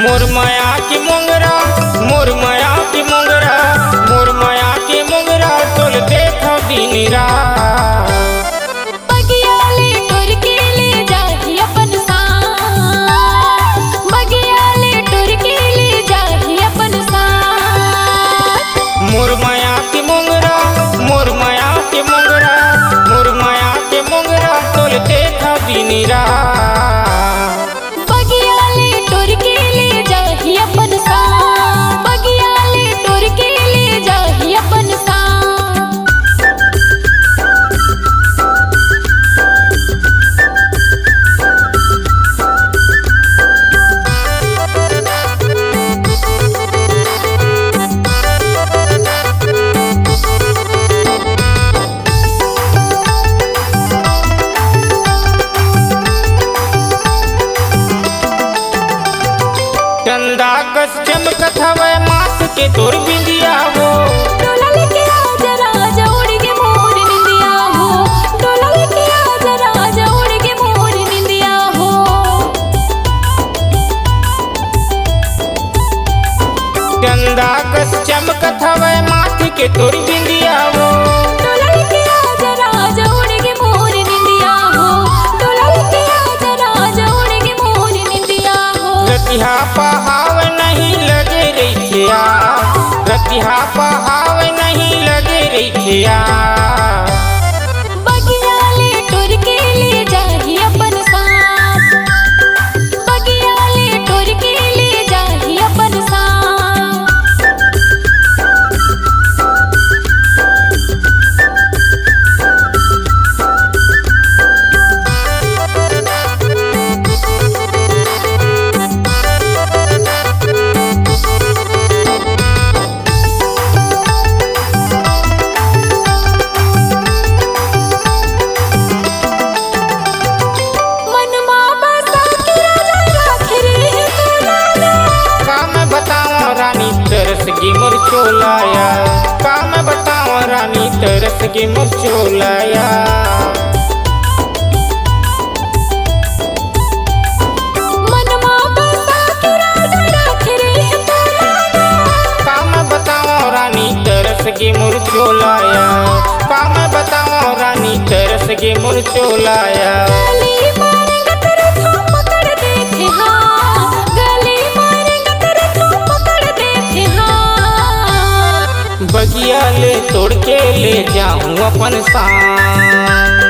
मोर माया की मोंगरा, मोर माया की मोंगरा, मोर माया की मोंगरा तोल देखो दिन रात। बगिया ले टुर के ले जाही अपन साथ, बगिया ले टुर के ले जाही अपन साथ। मोर माया की मोंगरा, मोर माया की मोंगरा, मोर माया की मोंगरा तोल देखो दिन रात। बगिया ले टुर के ले जाही अपन साथ, बगिया ले टुर के ले जाही अपन साथ। चंदा कस चमकत हवे माथ के तोर बिंदिया हो। डोला लेके आजा राजा उड़ के मोर निंदिया हो, डोला लेके आजा राजा उड़ के मोर निंदिया हो। चंदा कस चमकत हवे माथ के तोर बिंदिया हो। डोला लेके आजा राजा उड़ के मोर निंदिया हो, डोला लेके आजा राजा उड़ के मोर निंदिया हो। रतिहा पहाव नहीं लगे रैठिया, रतिहा पहाव नहीं लगे रैठिया। बगिया ले टुर के ले जाही अपन साथ, बगिया ले टुर के ले जाही अपन साथ। मनमा बसा के राजा राखे रे तोला। का मैं बताऊं रानी तरस की मोर चोलाया, का मैं बताऊं रानी तरस की मोर चोलाया। मनमा बसा के राजा राखे रे तोला। का मैं बताऊं रानी तरस की मोर चोलाया, का मैं बताऊं रानी तरस की मोर चोलाया। गली मारेंगे तेरे थोप पकड़ देखे हाँ, गली मारेंगे तेरे थोप पकड़ देखे हाँ। बगिया ले तोड़ के ले जाऊं अपन साथ।